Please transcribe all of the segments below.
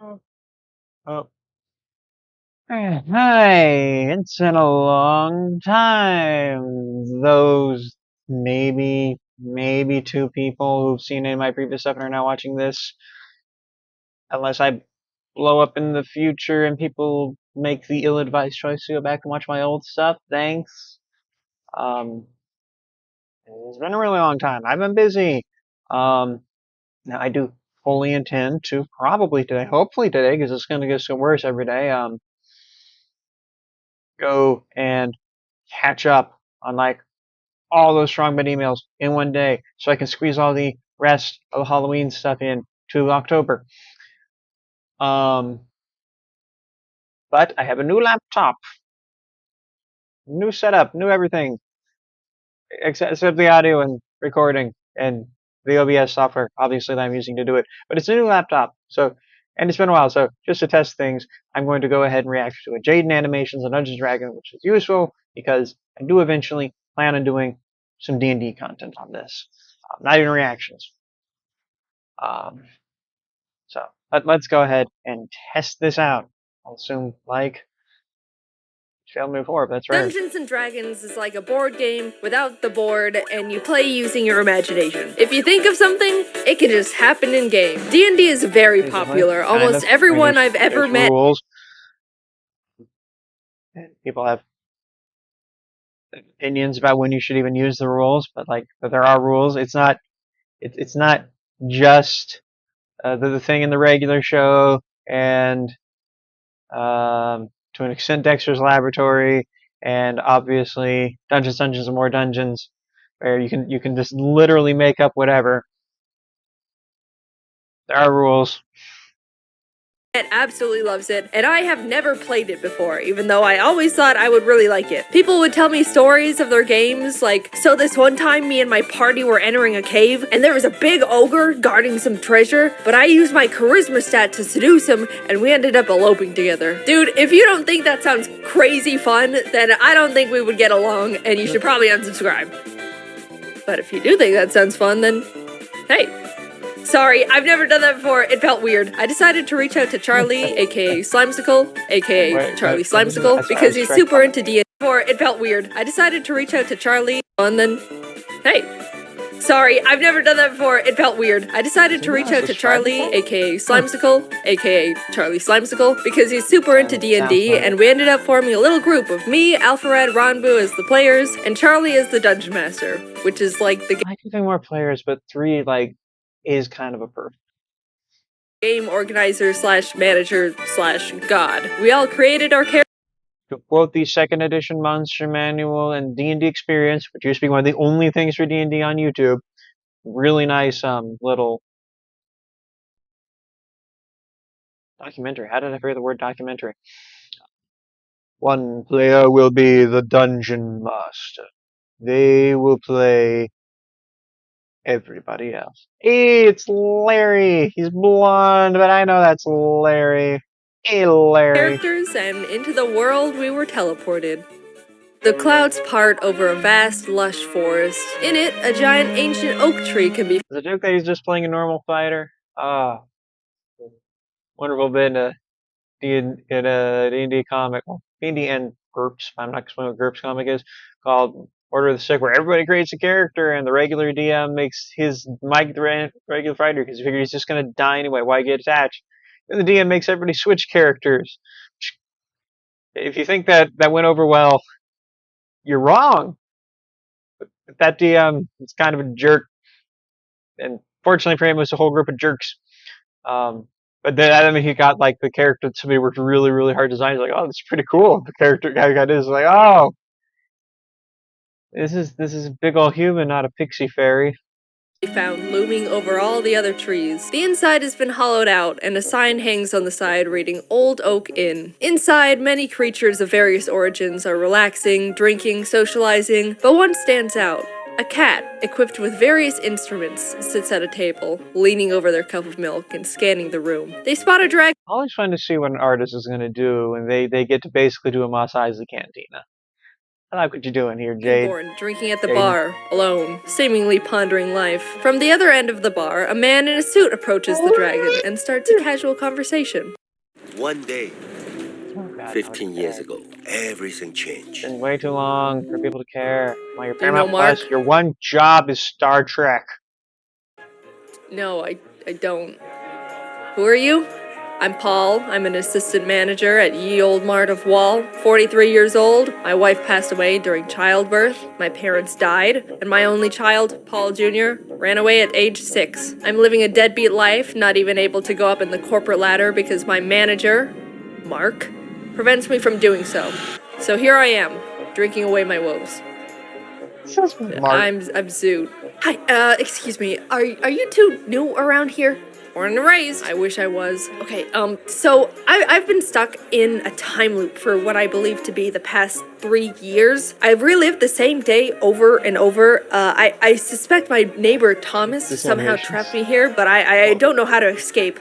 Oh, oh. Hi, it's been a long time. Those maybe two people who've seen any of my previous stuff and are now watching this, unless I blow up in the future and people make the ill-advised choice to go back and watch my old stuff. Thanks. Um, it's been a really long time. I've been busy. Um, Now I do fully intend to probably today, hopefully today, because it's going to get so worse every day. Go and catch up on like all those strong bid emails in one day, so I can squeeze all the rest of the Halloween stuff in to October. Um, but I have a new laptop, new setup, new everything, except the audio and recording and the OBS software, obviously, that I'm using to do it. But it's a new laptop, so, and it's been a while, so just to test things, I'm going to go ahead and react to a Jaiden animations on Dungeons & Dragons, which is useful because I do eventually plan on doing some D&D content on this. Not even reactions. Um, so let's go ahead and test this out. I'll assume like failed me before, but that's rare. Dungeons and Dragons is like a board game without the board, and you play using your imagination. If you think of something, it can just happen in game. D&D is very popular. Almost everyone I've ever met. Rules. And people have opinions about when you should even use the rules, but there are rules. It's not just the thing in the regular show and to an extent Dexter's Laboratory and obviously Dungeons and More Dungeons, where you can just literally make up whatever. There are rules. Absolutely loves it, and I have never played it before, even though I always thought I would really like it. People would tell me stories of their games, like, so this one time me and my party were entering a cave, and there was a big ogre guarding some treasure, but I used my charisma stat to seduce him, and we ended up eloping together. Dude, if you don't think that sounds crazy fun, then I don't think we would get along, and you should probably unsubscribe. But if you do think that sounds fun, then hey. Sorry, I've never done that before. It felt weird. I decided to reach out to Charlie, aka Slimesicle, aka Charlie Slimesicle, because he's super into D&D. It felt weird. I decided to reach out to Charlie, and then, hey. Sorry, I've never done that before. It felt weird. I decided to reach out to Charlie, aka Slimesicle, aka Charlie Slimesicle, because he's super into D&D, and we ended up forming a little group of me, Alpharad, Ronbu as the players, and Charlie as the dungeon master, which is like the I could think more players, but 3 is kind of a perfect game organizer slash manager slash god. We all created our character. To quote the 2nd edition Monster Manual and D&D Experience, which used to be one of the only things for D&D on YouTube, really nice little documentary. How did I forget the word documentary? One player will be the dungeon master. They will play everybody else. Hey, it's Larry. He's blonde, but I know that's Larry. Hey, Larry. Characters, and into the world we were teleported. The clouds part over a vast, lush forest. In it, a giant ancient oak tree can be. The joke that he's just playing a normal fighter. Ah, wonderful bit in a D&D comic. Well, D&D and GURPS. I'm not explaining what GURPS comic is. Called Order of the Sick, where everybody creates a character and the regular DM makes his Mike the regular fighter because he figures he's just gonna die anyway. Why get attached? And the DM makes everybody switch characters. If you think that went over well, you're wrong. But that DM is kind of a jerk, and fortunately for him, it was a whole group of jerks. But then I mean, he got like the character that somebody worked really, really hard to design. He's like, oh, that's pretty cool. The character guy got his like, oh, this is a big old human, not a pixie fairy. Found looming over all the other trees. The inside has been hollowed out, and a sign hangs on the side reading Old Oak Inn. Inside, many creatures of various origins are relaxing, drinking, socializing, but one stands out. A cat, equipped with various instruments, sits at a table, leaning over their cup of milk and scanning the room. They spot a dragon. Always fun to see what an artist is going to do when they get to basically do a Mos Eisley Cantina. I like what you're doing here, being Jade. born, drinking at the Jaiden. bar, alone, seemingly pondering life. From the other end of the bar, a man in a suit approaches the dragon and starts a casual conversation. One day, Oh, God, 15 years okay. ago, everything changed. Been way too long for people to care. While you're Do you know Paramount Plus, Mark? your one job is Star Trek. No, I don't. Who are you? I'm Paul. I'm an assistant manager at Ye Old Mart of Wall. 43 years old. My wife passed away during childbirth. My parents died. And my only child, Paul Jr., ran away at age 6. I'm living a deadbeat life, not even able to go up in the corporate ladder because my manager, Mark, prevents me from doing so. So here I am, drinking away my woes. Mark. I'm Zoot. Hi, excuse me. Are you two new around here? Born and raised. I wish I was. Okay, so I've been stuck in a time loop for what I believe to be the past 3 years. I've relived the same day over and over. I suspect my neighbor Thomas somehow trapped me here, but I don't know how to escape.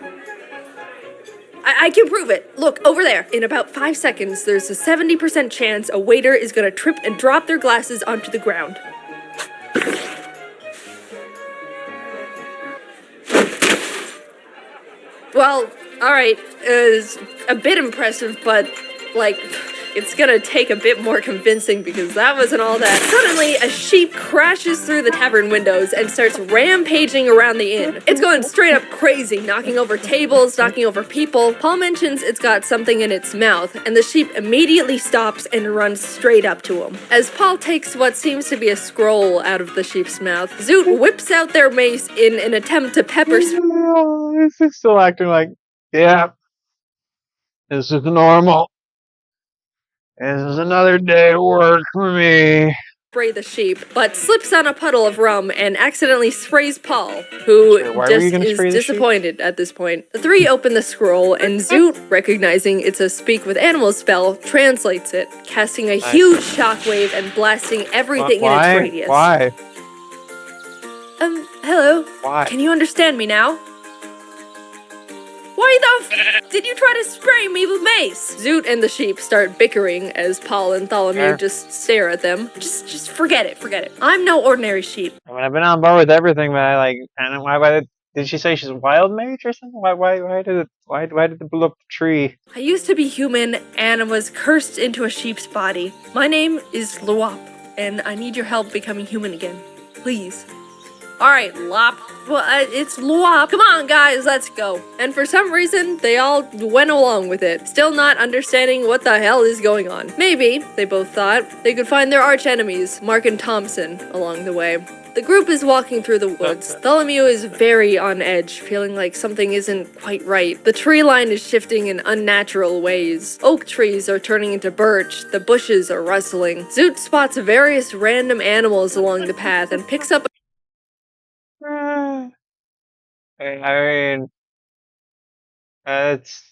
I can prove it. Look, over there. In about 5 seconds, there's a 70% chance a waiter is gonna trip and drop their glasses onto the ground. Well, alright, it's a bit impressive, but, like, it's gonna take a bit more convincing because that wasn't all that. Suddenly, a sheep crashes through the tavern windows and starts rampaging around the inn. It's going straight up crazy, knocking over tables, knocking over people. Paul mentions it's got something in its mouth, and the sheep immediately stops and runs straight up to him. As Paul takes what seems to be a scroll out of the sheep's mouth, Zoot whips out their mace in an attempt to pepper He's still acting like, yeah, this is normal. This is another day at work for me. spray the sheep, but slips on a puddle of rum and accidentally sprays Paul, who Sure, why were just you gonna is spray the sheep? disappointed at this point. The three open the scroll, and Zoot, recognizing it's a speak with animals spell, translates it, casting a huge shockwave and blasting everything in its radius. Why? Hello? Why? Can you understand me now? Why the f did you try to spray me with mace? Zoot and the sheep start bickering as Paul and Tholomew just stare at them. Just forget it. I'm no ordinary sheep. I mean, I've been on board with everything, but I and why did she say she's a wild mage or something? Why did the blow up the tree? I used to be human and was cursed into a sheep's body. My name is Luop, and I need your help becoming human again. Please. Alright, Lop. Well, it's Luop. Come on, guys, let's go. And for some reason, they all went along with it, still not understanding what the hell is going on. Maybe, they both thought, they could find their arch enemies, Mark and Thompson, along the way. The group is walking through the woods. Tholomew is very on edge, feeling like something isn't quite right. The tree line is shifting in unnatural ways. Oak trees are turning into birch. The bushes are rustling. Zoot spots various random animals along the path and picks up I mean, it's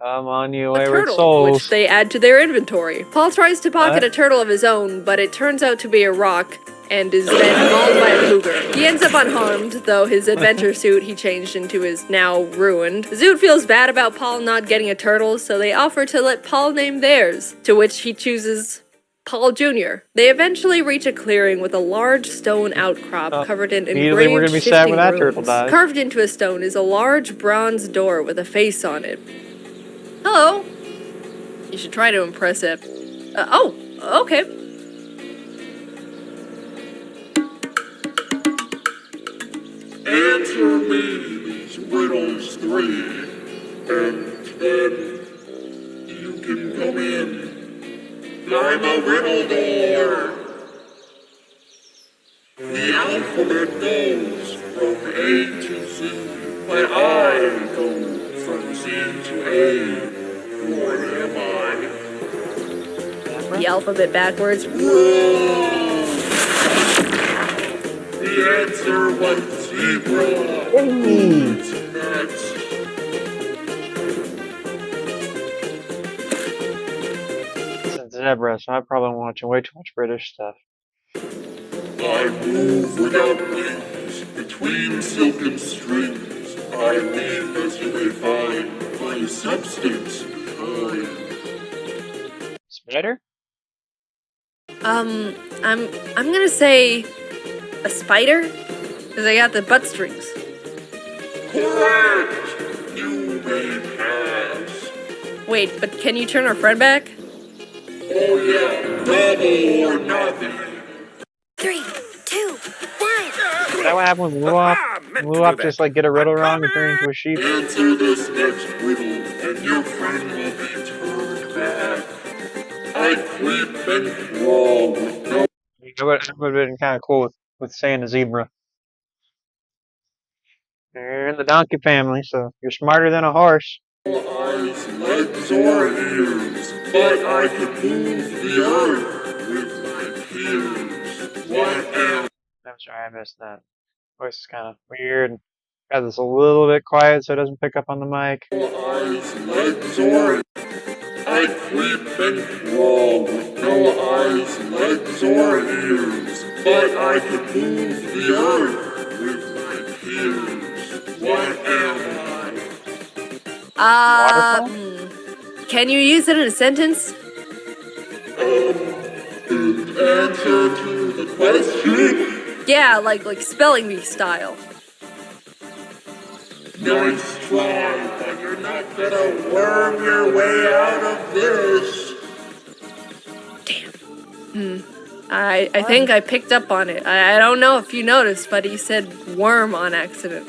come on, you a wayward turtle, souls. which they add to their inventory. Paul tries to pocket a turtle of his own, but it turns out to be a rock and is then mauled by a cougar. He ends up unharmed, though his adventure suit he changed into is now ruined. Zoot feels bad about Paul not getting a turtle, so they offer to let Paul name theirs, to which he chooses Paul Jr. They eventually reach a clearing with a large stone outcrop covered in Immediately we're engraved gonna be sad shifting when that turtle runes. dies. Carved into a stone is a large bronze door with a face on it. Hello. You should try to impress it. Oh, okay. Answer me these riddles 3, and then you can come in. I'm a riddle door. The alphabet goes from A to Z, but I go from Z to A. What am I? The alphabet backwards. Whoa! The answer was zebra. Who's next? It's zebra, so I'm probably watching way too much British stuff. I move without wings, between silken strings. I leave, as you may find, my substance behind. Spider? I'm gonna say a spider, because I got the butt strings. Correct! You may pass. Wait, but can you turn our friend back? Oh yeah, double or nothing. 3, 2, 1. Is that what happened with Luop? Luop just like get a riddle wrong and turn into a sheep? Answer this next riddle, and your friend will be turned back. I creep and crawl with no It would have been kind of cool with saying a zebra. You're in the donkey family, so you're smarter than a horse. eyes, legs, or ears, but I can move the earth with my peers. What am I'm sorry, I missed that. Voice is kind of weird. Got this a little bit quiet so it doesn't pick up on the mic. eyes, legs, or I creep and crawl with no eyes, legs, or ears, but I can move the earth with my peers. What am I? Can you use it in a sentence? In answer to the question, Yeah, like spelling bee style. nice try, but you're not gonna worm your way out of this. I think I picked up on it. I don't know if you noticed, but he said worm on accident.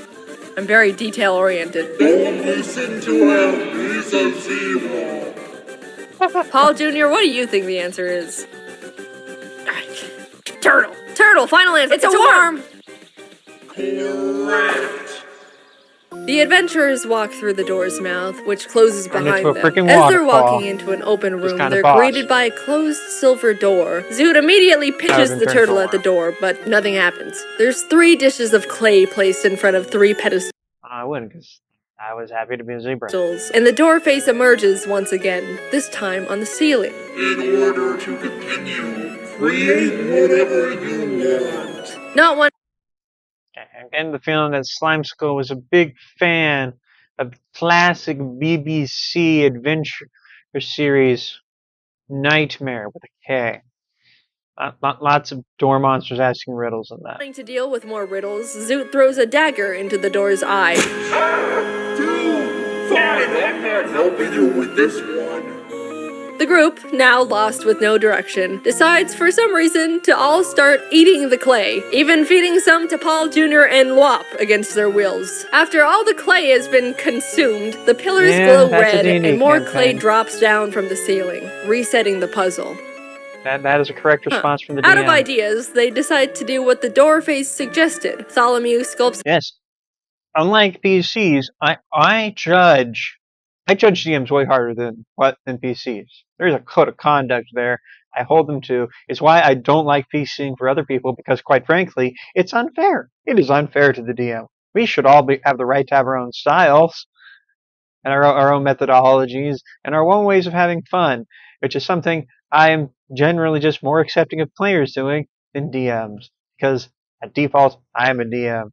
I'm very detail oriented. Don't listen to him, he's a zero. Paul Jr., what do you think the answer is? Turtle. Turtle, final answer. It's a worm! Correct. The adventurers walk through the door's mouth, which closes Turned behind into a them. freaking As they're waterfall. walking into an open room, kinda they're boss. greeted by a closed silver door. Zoot immediately pitches been the turned turtle for. at the door, but nothing happens. There's 3 dishes of clay placed in front of 3 pedestals, I wouldn't, because I was happy to be a zebra. and the door face emerges once again, this time on the ceiling. In order to continue, create whatever you want. Not one. I'm getting the feeling that Slimeskull was a big fan of classic BBC adventure series Nightmare with a K. Lots of door monsters asking riddles in that. Wanting to deal with more riddles, Zoot throws a dagger into the door's eye. Dude, fine, I'm not helping you with this one. The group, now lost with no direction, decides for some reason to all start eating the clay, even feeding some to Paul Jr. and Luop against their wills. After all the clay has been consumed, the pillars Yeah, glow that's a red D&D and more campaign. clay drops down from the ceiling, resetting the puzzle. That is a correct response from the Out DM. of ideas, they decide to do what the door face suggested. Tholomew sculpts Yes. Unlike PCs, I judge DMs way harder than PCs. There's a code of conduct there I hold them to. It's why I don't like PCing for other people, because quite frankly, it's unfair. It is unfair to the DM. We should all have the right to have our own styles and our own methodologies and our own ways of having fun, which is something I am generally just more accepting of players doing than DMs. Because at default, I am a DM. I'm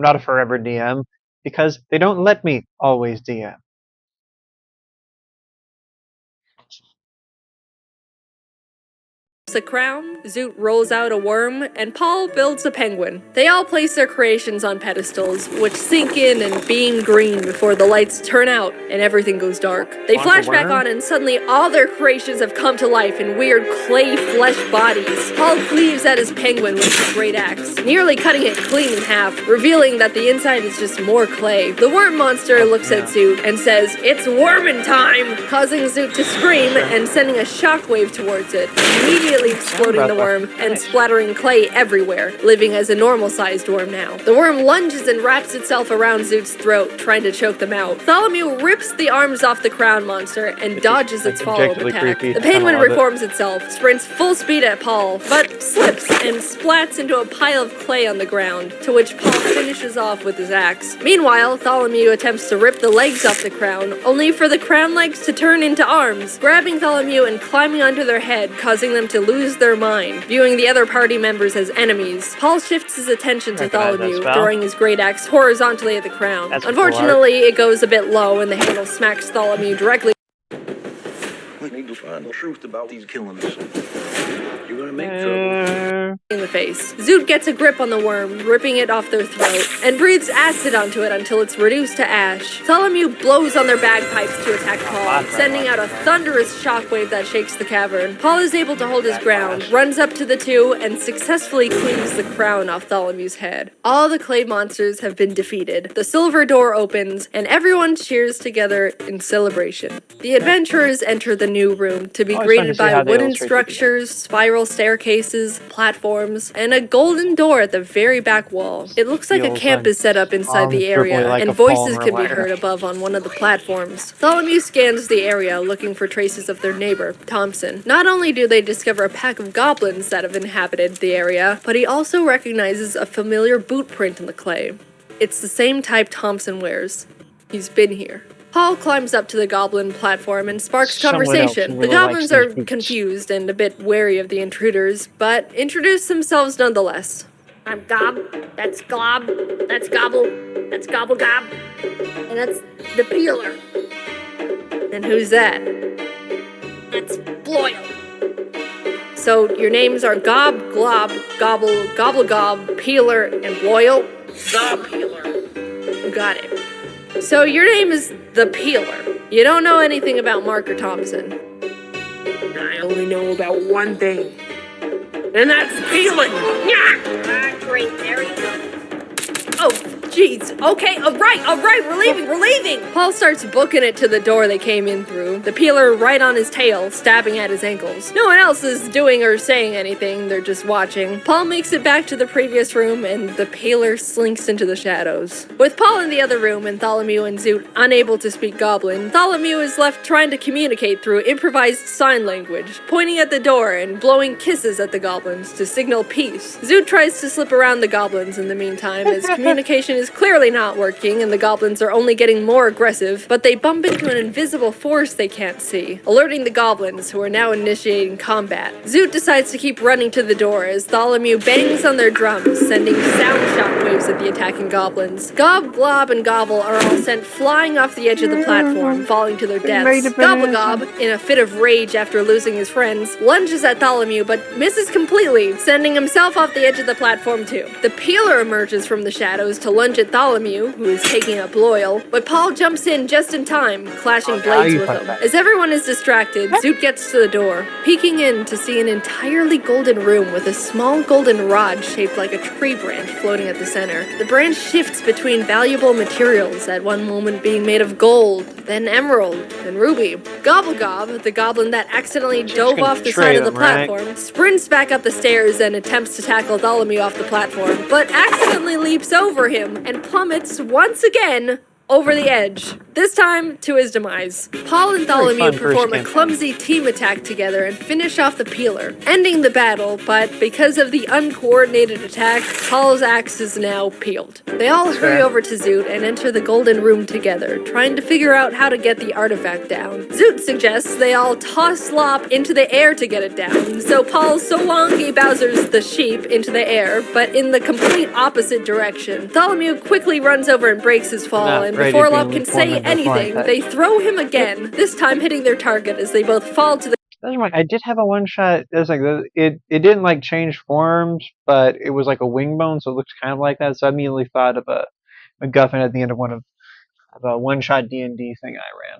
not a forever DM because they don't let me always DM. a crown, Zoot rolls out a worm, and Paul builds a penguin. They all place their creations on pedestals, which sink in and beam green before the lights turn out and everything goes dark. They Want flash the back worm? on, and suddenly all their creations have come to life in weird clay flesh bodies. Paul cleaves at his penguin with his great axe, nearly cutting it clean in half, revealing that the inside is just more clay. The worm monster looks at Zoot and says, "It's wormin' time!" causing Zoot to scream and sending a shockwave towards it, immediately exploding the worm and splattering clay everywhere, living as a normal-sized worm now. The worm lunges and wraps itself around Zoot's throat, trying to choke them out. Tholomew rips the arms off the crown monster and dodges its follow-up objectively attack. creepy. The penguin I love it. reforms itself, sprints full speed at Paul, but slips and splats into a pile of clay on the ground, to which Paul finishes off with his axe. Meanwhile, Tholomew attempts to rip the legs off the crown, only for the crown legs to turn into arms, grabbing Tholomew and climbing onto their head, causing them to lose their mind. Viewing the other party members as enemies, Paul shifts his attention to Recognize that Tholomew, spell. throwing his great axe horizontally at the crown. That's a cool Unfortunately, it goes a bit low and the handle smacks Tholomew directly We need to find the truth about these killings. You're gonna make trouble. In the face. Zoot gets a grip on the worm, ripping it off their throat, and breathes acid onto it until it's reduced to ash. Tholomew blows on their bagpipes to attack Paul, sending out a thunderous shockwave that shakes the cavern. Paul is able to hold his ground, runs up to the two, and successfully cleaves the crown off Tholomew's head. All the clay monsters have been defeated. The silver door opens, and everyone cheers together in celebration. The adventurers enter the new room to be Always fun to greeted see how by they wooden illustrate the structures, spiral staircases, platforms, and a golden door at the very back wall. It looks like a Feels camp is set up inside the uncomfortably area, like and a voices Palmer can be letter. heard above on one of the platforms. Tholomew scans the area, looking for traces of their neighbor, Thompson. Not only do they discover a pack of goblins that have inhabited the area, but he also recognizes a familiar boot print in the clay. It's the same type Thompson wears. He's been here. Paul climbs up to the goblin platform and sparks Someone else conversation. who The really goblins likes are these boots. confused and a bit wary of the intruders, but introduce themselves nonetheless. I'm Gob, that's Glob, that's Gobble, that's Gobble Gob, and that's the Peeler, And who's that? that's Bloyle. So your names are Gob, Glob, Gobble, Gobble Gob, Peeler, and Bloyle? The Peeler. Got it. So your name is the Peeler. You don't know anything about Mark or Thompson. I only know about one thing, and that's peeling. Ah, great, there you go. Oh, jeez. Okay, all right, we're leaving. Paul starts booking it to the door they came in through, the Peeler right on his tail, stabbing at his ankles. No one else is doing or saying anything, they're just watching. Paul makes it back to the previous room, and the Peeler slinks into the shadows. With Paul in the other room and Tholomew and Zoot unable to speak Goblin, Tholomew is left trying to communicate through improvised sign language, pointing at the door and blowing kisses at the goblins to signal peace. Zoot tries to slip around the goblins in the meantime, as communication is clearly not working and the goblins are only getting more aggressive, but they bump into an invisible force they can't see, alerting the goblins, who are now initiating combat. Zoot decides to keep running to the door as Tholomew bangs on their drums, sending sound shockwaves at the attacking goblins. Gob, Glob, and Gobble are all sent flying off the edge of the platform, falling to their deaths. Gobblegob, in a fit of rage after losing his friends, lunges at Tholomew but misses completely, sending himself off the edge of the platform too. The Peeler emerges from the shadows to lunge at Tholomew, who is taking up Bloyle, but Paul jumps in just in time, clashing blades with him. As everyone is distracted, Zoot gets to the door, peeking in to see an entirely golden room with a small golden rod shaped like a tree branch floating at the center. The branch shifts between valuable materials, at one moment being made of gold, then emerald, and ruby. Gobblegob, the goblin that accidentally dove gonna off the betray side of the them, right? platform, sprints back up the stairs and attempts to tackle Tholomew off the platform, but accidentally leaps over him and plummets once again over the edge, this time to his demise. Paul and Very Tholomew fun perform first a campaign. clumsy team attack together and finish off the Peeler, ending the battle, but because of the uncoordinated attack, Paul's axe is now peeled. They all hurry fair. over to Zoot and enter the golden room together, trying to figure out how to get the artifact down. Zoot suggests they all toss Slop into the air to get it down, so Paul Solongi Bowser's the sheep into the air, but in the complete opposite direction. Tholomew quickly runs over and breaks his fall, Not and ready before to Lop be can say informed of the anything, flying they throw him again, this time hitting their target as they both fall to the Doesn't mind. I did have a one shot. It was like it didn't like change forms, but it was like a wing bone, so it looks kind of like that. So I immediately thought of a MacGuffin at the end of a one shot D&D thing I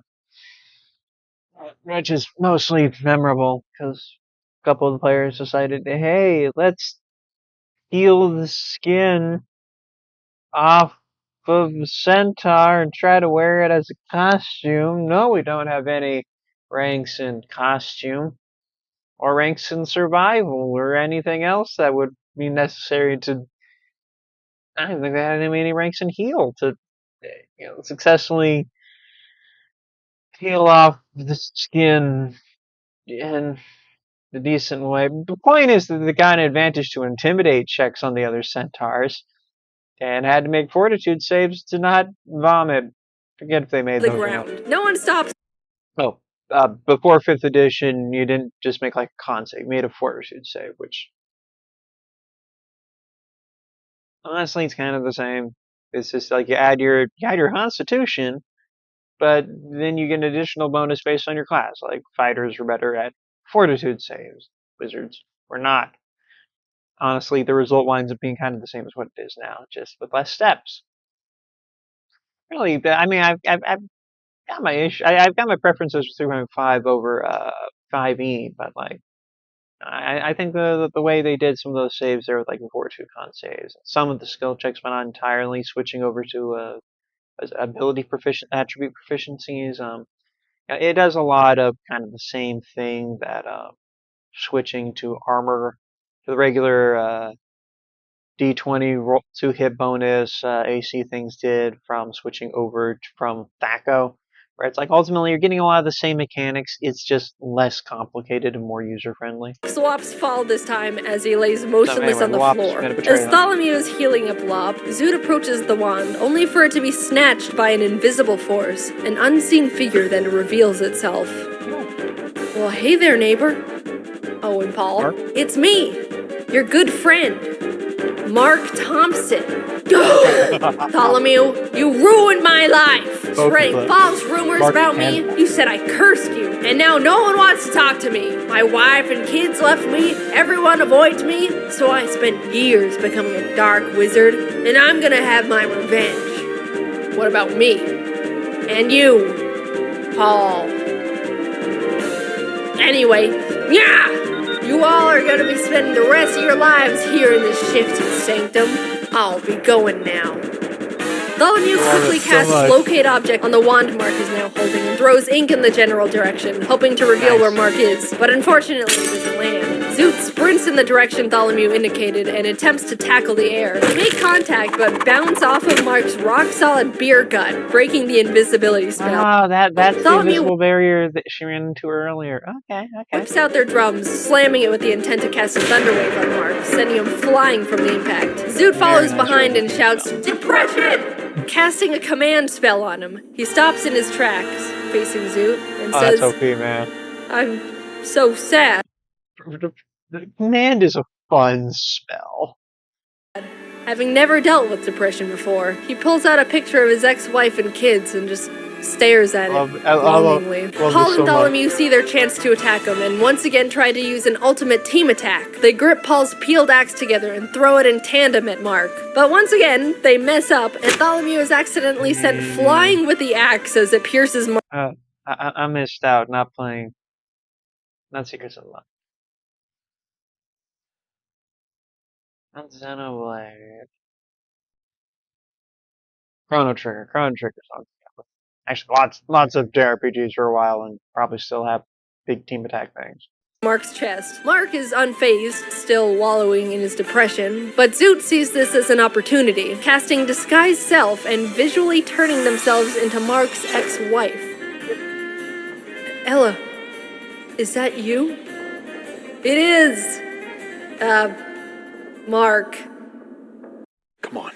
ran, which is mostly memorable because a couple of the players decided, hey, let's peel the skin off of the centaur and try to wear it as a costume. No, we don't have any ranks in costume or ranks in survival or anything else that would be necessary to. I don't think they had any ranks in heal to successfully peel off the skin in a decent way. The point is that they got an advantage to intimidate checks on the other centaurs and had to make fortitude saves to not vomit. Forget if they made those or not. ground. No one stops Oh, before 5th edition, you didn't just make like a con save, you made a fortitude save, which honestly it's kind of the same. It's just like you add your constitution, but then you get an additional bonus based on your class. Like fighters are better at fortitude saves, wizards were not. Honestly, the result winds up being kind of the same as what it is now, just with less steps. Really, I mean, I've got my issue. I've got my preferences for 3.5 over 5e, but like I think the way they did some of those saves there with like fortitude con saves, some of the skill checks went on entirely, switching over to ability attribute proficiencies. It does a lot of kind of the same thing that switching to armor to the regular D20 roll 2 hit bonus AC things did from switching over from THACO, where it's like ultimately you're getting a lot of the same mechanics, it's just less complicated and more user friendly. Swaps fall this time as he lays motionless anyway, on the Lop's floor. gonna betray As him. Tholomew is healing up Lop, Zoot approaches the wand, only for it to be snatched by an invisible force. An unseen figure then reveals itself. Well, hey there, neighbor. Oh, and Paul. Mark? It's me, your good friend, Mark Thompson. Tholomew, you ruined my life. Spreading false rumors Mark about me. You said I cursed you, and now no one wants to talk to me. My wife and kids left me. Everyone avoids me. So I spent years becoming a dark wizard, and I'm gonna have my revenge. What about me? And you, Paul? Anyway, yeah! You all are gonna be spending the rest of your lives here in this shifty sanctum. I'll be going now. Tholomew quickly casts Locate Object on the wand Mark is now holding and throws ink in the general direction, hoping to reveal where Mark is, but unfortunately it doesn't land. Zoot sprints in the direction Tholomew indicated and attempts to tackle the air. They make contact, but bounce off of Mark's rock-solid beer gut, breaking the invisibility spell. Oh, that's the Tholomew invisible barrier that she ran into earlier. Okay. whips out their drums, slamming it with the intent to cast a thunderwave on Mark, sending him flying from the impact. Zoot follows behind and shouts, "Depression!" casting a command spell on him. He stops in his tracks, facing Zoot, and says, That's OP, man. "I'm so sad." The command is a fun spell. Having never dealt with depression before, he pulls out a picture of his ex-wife and kids and just stares at it longingly. Paul and Tholomew see their chance to attack him and once again try to use an ultimate team attack. They grip Paul's peeled axe together and throw it in tandem at Mark. But once again, they mess up and Tholomew is accidentally sent flying with the axe as it pierces Mark. I missed out not playing. Not Secrets of Love. Not Xenoblade. Chrono Trigger. Chrono Trigger's on. Actually, lots of JRPGs for a while and probably still have big team attack things. Mark's chest. Mark is unfazed, still wallowing in his depression, but Zoot sees this as an opportunity, casting Disguise Self and visually turning themselves into Mark's ex-wife. Ella, is that you? It is! Mark. Come on.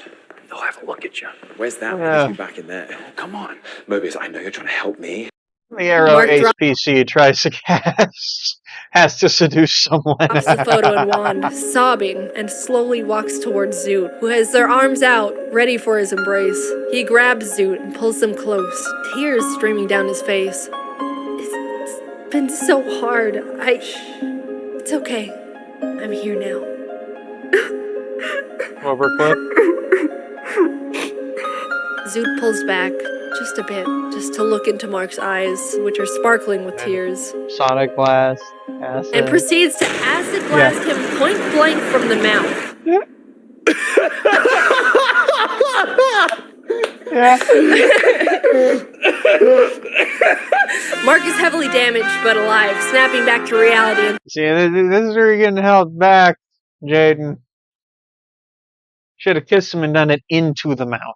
They'll have a look at you. Where's that? Yeah. You back in there. Oh, come on. Mobius, I know you're trying to help me. The arrow Mark Ace PC tries to cast has to seduce someone. Drops the photo and wand, sobbing, and slowly walks towards Zoot, who has their arms out, ready for his embrace. He grabs Zoot and pulls them close, tears streaming down his face. It's been so hard. It's okay. I'm here now. Overclip. Zoot pulls back, just a bit, just to look into Mark's eyes, which are sparkling with tears, Sonic Blast. Acid. and proceeds to acid blast him point blank from the mouth. Yeah. Mark is heavily damaged but alive, snapping back to reality and See, this is where you're getting held back, Jaiden. Should have kissed him and done it into the mouth.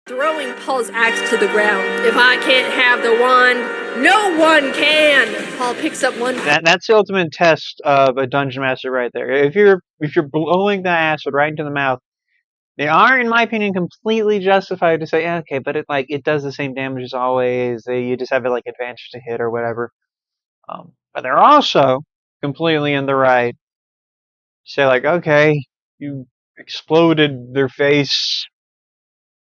throwing Paul's axe to the ground. If I can't have the wand, no one can! Paul picks up one. That's the ultimate test of a dungeon master right there. If you're blowing the acid right into the mouth, they are, in my opinion, completely justified to say, okay, but it does the same damage as always. You just have it advantage to hit or whatever. But they're also completely in the right. Say okay, you exploded their face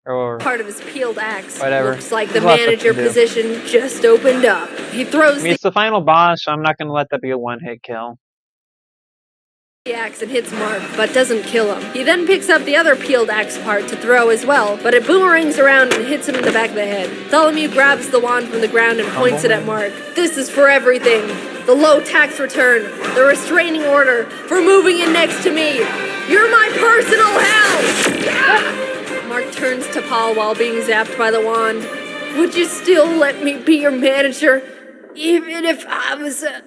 or part of his peeled axe. whatever. Looks like the There's lots of manager to do. position just opened up. He throws I mean, it's the final boss, so I'm not gonna let that be a one-hit kill. the axe and hits Mark, but doesn't kill him. He then picks up the other peeled axe part to throw as well, but it boomerangs around and hits him in the back of the head. Bartholomew grabs the wand from the ground and points it at Mark. This is for everything. The low tax return, the restraining order, for moving in next to me. You're my personal hell! Mark turns to Paul while being zapped by the wand. Would you still let me be your manager, even if I was a...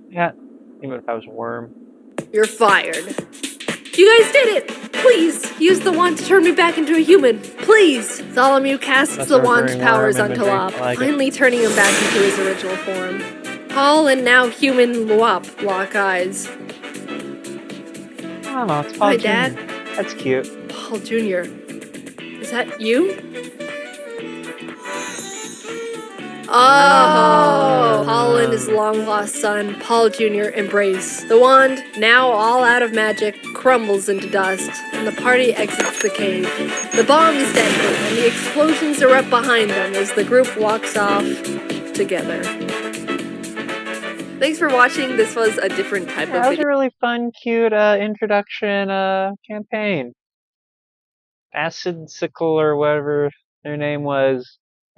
Yeah, even if I was a worm. You're fired. You guys did it! Please, use the wand to turn me back into a human. Please! Bartholomew casts That's the a wand's recurring powers worm onto imagery. Lop, I like it. finally turning him back into his original form. Paul and now human Luop lock eyes. I don't know, it's Paul Hi, Jr. Dad. That's cute. Paul Jr. Is that you? Oh! Paul and his long-lost son, Paul Jr., embrace. The wand, now all out of magic, crumbles into dust, and the party exits the cave. The bombs detonate, and the explosions erupt behind them as the group walks off together. Thanks for watching. This was a different type That of was video. a really fun, cute introduction campaign. Acid Sickle or whatever their name was.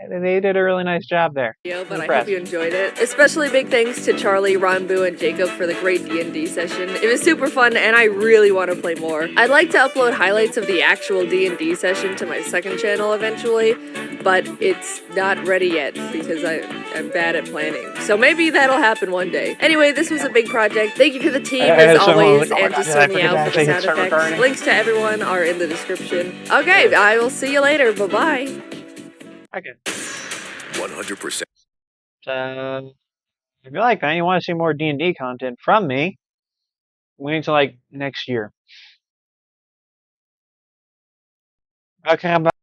They did a really nice job there. But I Impressed. hope you enjoyed it. Especially big thanks to Charlie, Ronbu, and Jacob for the great D&D session. It was super fun, and I really want to play more. I'd like to upload highlights of the actual D&D session to my second channel eventually, but it's not ready yet because I'm bad at planning. So maybe that'll happen one day. Anyway, this was a big project. Thank you to the team, as Someone was always, like, "Oh my and to God, did I Sonia forget to for the actually hit sound start effects. recording?" Links to everyone are in the description. Okay, I will see you later. Bye-bye. Okay. 100%. So, if you like that, you want to see more D&D content from me, wait until like next year. Okay, I'm